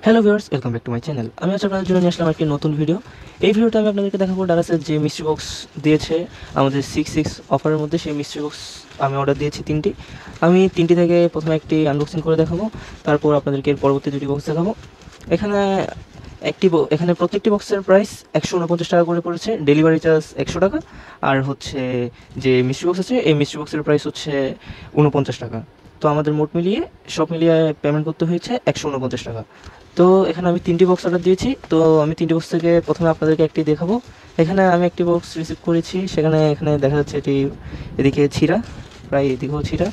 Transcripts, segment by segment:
Hello viewers, welcome back to my channel. আমি আজ আপনাদের জন্য নিয়ে আসলাম একটি নতুন ভিডিও। এই ভিডিওতে আমি আপনাদেরকে দেখাবো ডারাসের যে মিস্ট্রি বক্স দিয়েছে আমাদের 6/6 অফারের মধ্যে। সেই মিস্ট্রি বক্স আমি অর্ডার দিয়েছি 3টি। আমি 3টি থেকে প্রথমে একটি আনবক্সিং করে দেখাবো, তারপর আপনাদেরকে এর পরবর্তী 2টি বক্স দেখাবো। এখানে এখানে প্রত্যেকটি বক্সের প্রাইস 149 টাকা করে পড়েছে, ডেলিভারি চার্জ 100 টাকা। আর হচ্ছে যে মিস্ট্রি বক্স আছে, এই মিস্ট্রি বক্সের প্রাইস হচ্ছে 49 টাকা। তো আমাদের মোট মিলিয়ে সব মিলিয়ে পেমেন্ট করতে হয়েছে 149 টাকা। তো এখানে আমি 3টি বক্স অর্ডার দিয়েছি। তো আমি 3টি বক্স থেকে প্রথমে আপনাদেরকে একটি দেখাবো। এখানে আমি একটি বক্স রিসিভ করেছি, এখানে দেখা যাচ্ছে এটি এদিকে ছিঁড়া, প্রায় এদিকেও ছিঁড়া।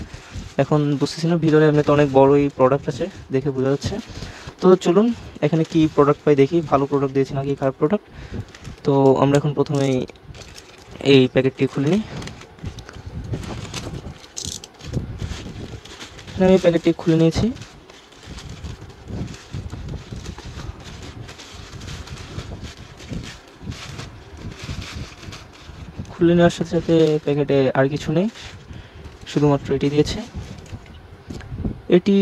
এখন বুঝতেছি না, ভিতরে এমনিতে অনেক বড়ই প্রোডাক্ট আছে, দেখে বোঝা যাচ্ছে। তো চলুন এখানে কি প্রোডাক্ট পাই দেখি, ভালো প্রোডাক্ট দিয়েছি নাকি খারাপ প্রোডাক্ট। তো আমরা এখন প্রথমেই এই প্যাকেটটি খুলে নিই। আমি প্যাকেটটি খুলে নিয়েছি। খুলে নেওয়ার সাথে সাথে প্যাকেটে আর কিছু নেই, শুধুমাত্র এটি দিয়েছে। এটি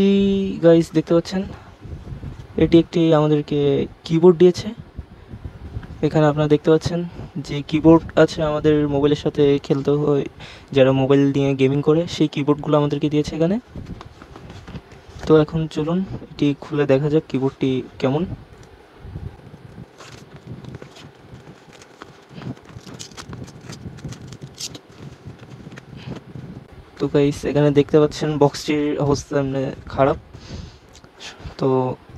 গাইস দেখতে পাচ্ছেন, এটি একটি আমাদেরকে কিবোর্ড দিয়েছে। এখানে আপনারা দেখতে পাচ্ছেন যে কিবোর্ড আছে আমাদের মোবাইলের সাথে খেলতে হয়, যারা মোবাইল দিয়ে গেমিং করে সেই কিবোর্ডগুলো আমাদেরকে দিয়েছে এখানে। তো এখন চলুন এটি খুলে দেখা যাক কিবোর্ডটি কেমন। তো গাইস এখানে দেখতে পাচ্ছেন বক্সটির অবস্থা এমনি খারাপ। তো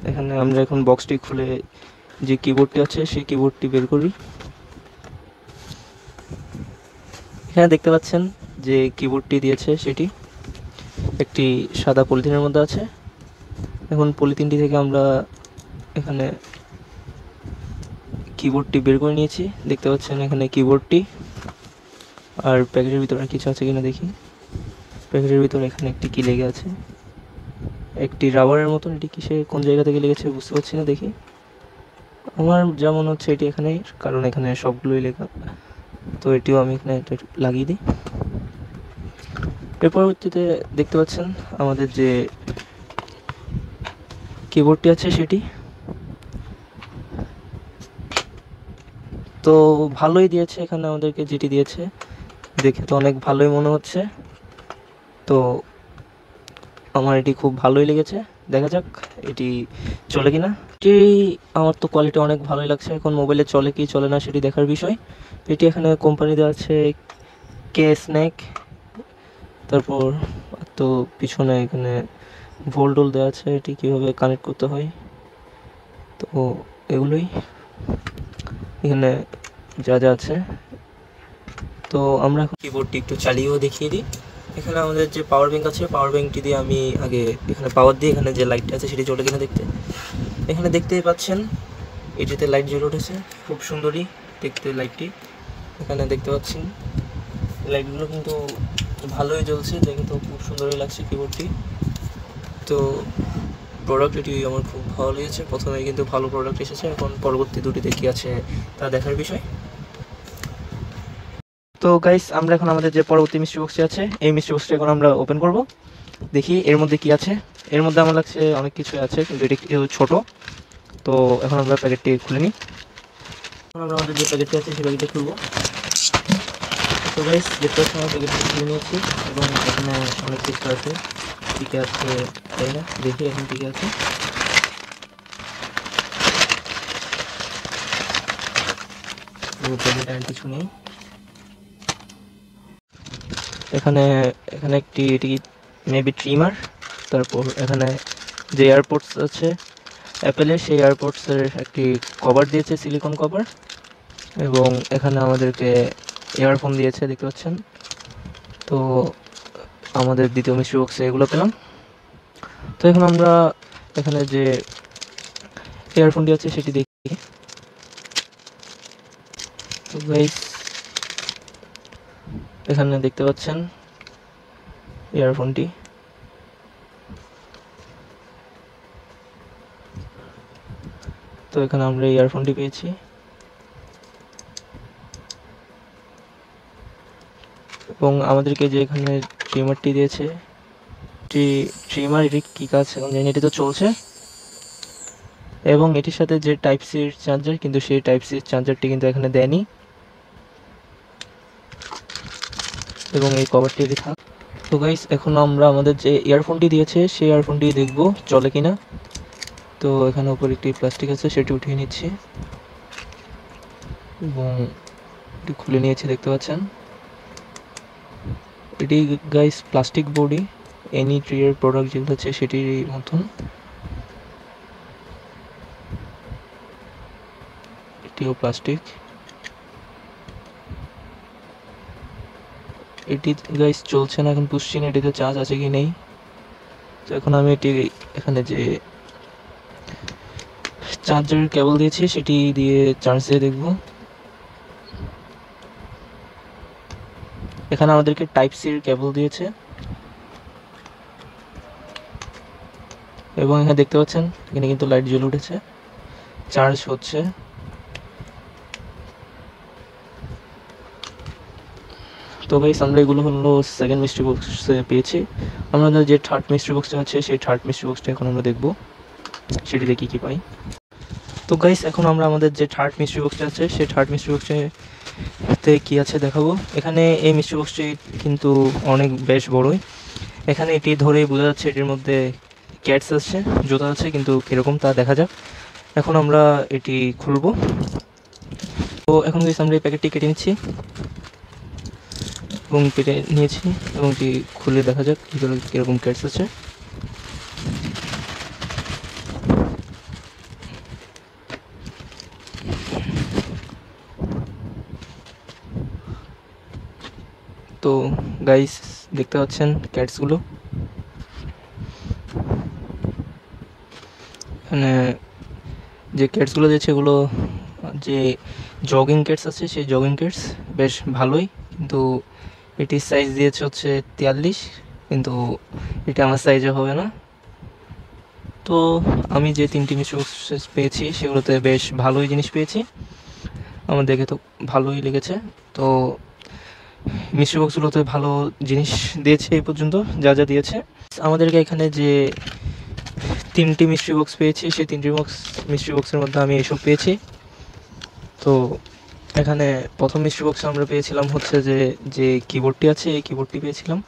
এখানে আমরা এখন বক্সটি খুলে যে কিবোর্ডটি আছে সেই কিবোর্ডটি বের করি। এখানে দেখতে পাচ্ছেন যে কিবোর্ডটি দিয়েছে সেটি একটি সাদা পলিথিনের মধ্যে আছে। এখন পলিথিনটি থেকে আমরা এখানে কিবোর্ডটি বের করে নিয়েছি, দেখতে পাচ্ছেন এখানে কিবোর্ডটি। আর প্যাকেটের ভিতরে আর কিছু আছে কিনা দেখি। প্যাকেটের ভিতরে এখানে একটি কি লেগে আছে, একটি রাবারের মতন। এটি কিসের কোন জায়গা থেকে লেগেছে বুঝতে পারছি না, দেখি। আমার যা মনে হচ্ছে এটি এখানেই, কারণ এখানে সবগুলোই লেখা। তো এটিও আমি এখানে লাগিয়ে দিই। এর পরবর্তীতে দেখতে পাচ্ছেন আমাদের যে কিবোর্ডটি আছে সেটি তো ভালোই দিয়েছে। এখানে আমাদেরকে যেটি দিয়েছে দেখে তো অনেক ভালোই মনে হচ্ছে। তো আমার এটি খুব ভালোই লেগেছে, দেখা যাক এটি চলে কিনা। এটি আমার তো কোয়ালিটি অনেক ভালোই লাগছে। এখন মোবাইলে চলে কি চলে না সেটি দেখার বিষয়। এটি এখানে কোম্পানি দেওয়া আছে কে স্ন্যাক, তারপর তো পিছনে এখানে ভোল্ডোল দেওয়া আছে, এটি কীভাবে কানেক্ট করতে হয়। তো এগুলোই এখানে যা যা আছে। তো আমরা এখন কিবোর্ডটি একটু চালিয়েও দেখিয়ে দিই। এখানে আমাদের যে পাওয়ার ব্যাঙ্ক আছে, পাওয়ার ব্যাঙ্কটি দিয়ে আমি আগে এখানে পাওয়ার দিয়ে এখানে যে লাইটটা আছে সেটি জ্বলে কিনা দেখতে। এখানে দেখতেই পাচ্ছেন এটিতে লাইট জ্বলে উঠেছে, খুব সুন্দরই দেখতে লাইটটি। এখানে দেখতে পাচ্ছেন লাইটগুলো কিন্তু ভালোই জ্বলছে, দেখে তো খুব সুন্দরই লাগছে কিবোর্ডটি। তো প্রোডাক্ট এটি আমার খুব ভালো লেগেছে। প্রথমে কিন্তু ভালো প্রোডাক্ট এসেছে, এখন পরবর্তী দুটিতে কী আছে তা দেখার বিষয়। তো গাইস আমরা এখন আমাদের যে পরবর্তী মিস্ট্রি বক্সটি আছে, এই মিস্ট্রি বক্সটি এখন আমরা ওপেন করব, দেখি এর মধ্যে কি আছে। এর মধ্যে আমার লাগছে অনেক কিছু আছে, কিন্তু এটি একটু ছোট। তো এখন আমরা প্যাকেটটি খুলে নিই। এখন আমরা আমাদের যে প্যাকেটটি আছে সেই প্যাকেটটি খুলব। তো গাইস দেখতে পাচ্ছি আমরা প্যাকেটটি খুলে নিয়েছি এবং এখানে অনেক কিছু আছে। টিকে আছে তাই না, দেখি এখন টিকে আছে। প্যাকেটে আর কিছু নেই। এখানে এখানে একটি এটি মেবি ট্রিমার। তারপর এখানে যে এয়ারপোর্টস আছে অ্যাপেলের, সেই এয়ারপোর্টসের একটি কভার দিয়েছে, সিলিকন কভার। এবং এখানে আমাদেরকে ইয়ারফোন দিয়েছে, দেখতে পাচ্ছেন। তো আমাদের দ্বিতীয় মিস্ট্রি বক্সে এগুলো পেলাম। তো এখন আমরা এখানে যে ইয়ারফোনটি আছে সেটি দেখি। তো গাইস এখানে দেখতে পাচ্ছেন ইয়ারফোনটি। তো এখানে আমরা ইয়ারফোনটি পেয়েছি এবং আমাদেরকে যে এখানে ট্রিমারটি দিয়েছে, ট্রিমার এটি কী কাজ এখন জানি, এটি তো চলছে। এবং এটির সাথে যে টাইপ সির চার্জার, কিন্তু সেই টাইপ সির চার্জারটি কিন্তু এখানে দেয়নি, এবং এই কভারটি থাক। তো গাইস, এখন আমরা আমাদের যে ইয়ারফোনটি দিয়েছে সেই ইয়ারফোনটি দেখব চলে কিনা। তো এখানে উপর একটি প্লাস্টিক আছে, সেটি উঠিয়ে নিচ্ছি এবং এটি খুলে নিয়েছি, দেখতে পাচ্ছেন। এটি গাইস প্লাস্টিক বডি, এনি ট্রিয়ের প্রোডাক্ট যেগুলো আছে সেটির মতন। এটিও প্লাস্টিক। এটি গাইস চলছে না, এখন পুষছি না এটিতে চার্জ আছে কি নেই। তো এখন আমি এটি এখানে যে চার্জার কেবল দিয়েছি সেটি দিয়ে চার্জ দিয়ে দেখব। এখানে আমাদেরকে টাইপ সির কেবল দিয়েছে এবং এখানে দেখতে পাচ্ছেন এখানে কিন্তু লাইট জ্বলে উঠেছে, চার্জ হচ্ছে। তো গাইস, আমরা এগুলো হলো সেকেন্ড মিস্ট্রি বক্সে পেয়েছি। আমরা যে থার্ড মিস্ট্রি বক্সটা আছে সেই থার্ড মিস্ট্রি বক্সটা এখন আমরা দেখব, সেটিতে কী কী পাই। তো গাইস, এখন আমরা আমাদের যে থার্ড মিস্ট্রি বক্সটা আছে সেই থার্ড মিস্ট্রি বক্সে কী আছে দেখাবো। এখানে এই মিস্ট্রি বক্সটি কিন্তু অনেক বেশ বড়ই। এখানে এটি ধরেই বোঝা যাচ্ছে এটির মধ্যে ক্যাটস আছে, জুতা আছে, কিন্তু কীরকম তা দেখা যাক। এখন আমরা এটি খুলব। তো এখন গাইস, আমরা এই প্যাকেটটি কেটে নিচ্ছি এবং কেটে নিয়েছি এবং এটি খুলে দেখা যাক ভিতরে কীরকম ক্যাটস আছে। তো গাইস, দেখতে পাচ্ছেন ক্যাটসগুলো। এখানে যে ক্যাটসগুলো দিয়েছে এগুলো যে জগিং ক্যাটস আছে, সেই জগিং ক্যাটস বেশ ভালোই, কিন্তু এটির সাইজ দিয়েছে হচ্ছে 43, কিন্তু এটা আমার সাইজে হবে না। তো আমি যে 3টি মিস্ট্রি বক্স পেয়েছি সেগুলোতে বেশ ভালোই জিনিস পেয়েছি, আমার দেখে তো ভালোই লেগেছে। তো মিস্ট্রি বক্সগুলোতে ভালো জিনিস দিয়েছে এই পর্যন্ত যা যা দিয়েছে। আমাদেরকে এখানে যে 3টি মিস্ট্রি বক্স পেয়েছি সেই 3টি মিস্ট্রি বক্সের মধ্যে আমি এসব পেয়েছি। তো এখানে প্রথম মিস্ট্রি বক্সে আমরা পেয়েছিলাম হচ্ছে যে কিবোর্ডটি আছে, এই কিবোর্ডটি পেয়েছিলাম,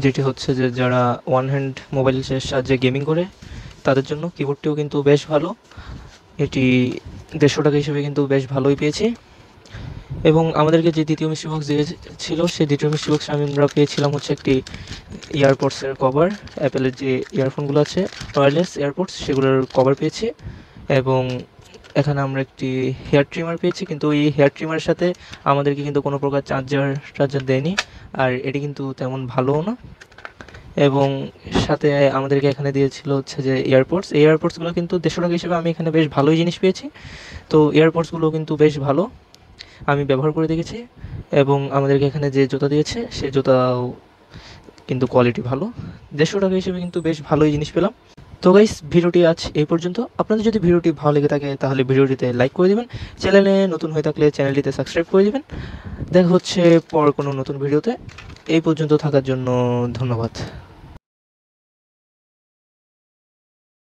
যেটি হচ্ছে যে যারা ওয়ান হ্যান্ড মোবাইলের সাহায্যে গেমিং করে তাদের জন্য। কিবোর্ডটিও কিন্তু বেশ ভালো, এটি 150 টাকা হিসেবে কিন্তু বেশ ভালোই পেয়েছি। এবং আমাদেরকে যে দ্বিতীয় মিস্ট্রি বক্স দিয়েছিল সেই দ্বিতীয় মিস্ট্রি বক্সে আমরা পেয়েছিলাম হচ্ছে একটি ইয়ারপডসের কভার, অ্যাপেলের যে ইয়ারফোনগুলো আছে ওয়্যারলেস এয়ারপডস সেগুলোর কভার পেয়েছি। এবং এখানে আমরা একটি হেয়ার ট্রিমার পেয়েছি, কিন্তু এই হেয়ার ট্রিমারের সাথে আমাদেরকে কিন্তু কোনো প্রকার চার্জার দেয়নি, আর এটি কিন্তু তেমন ভালোও না। এবং সাথে আমাদেরকে এখানে দিয়েছিল হচ্ছে যে এয়ারপডস, এই এয়ারপডসগুলো কিন্তু 150 টাকা হিসেবে আমি এখানে বেশ ভালোই জিনিস পেয়েছি। তো এয়ারপডসগুলো কিন্তু বেশ ভালো, আমি ব্যবহার করে দেখেছি। এবং আমাদেরকে এখানে যে জুতা দিয়েছে সেই জুতাও কিন্তু কোয়ালিটি ভালো, 150 টাকা হিসেবে কিন্তু বেশ ভালোই জিনিস পেলাম। তো গাইস, ভিডিওটি আজ এই পর্যন্ত। আপনাদের যদি ভিডিওটি ভালো লেগে থাকে তাহলে ভিডিওটিতে লাইক করে দেবেন, চ্যানেলে নতুন হয়ে থাকলে চ্যানেলটিতে সাবস্ক্রাইব করে দেবেন। দেখা হচ্ছে পর কোনো নতুন ভিডিওতে। এই পর্যন্ত থাকার জন্য ধন্যবাদ।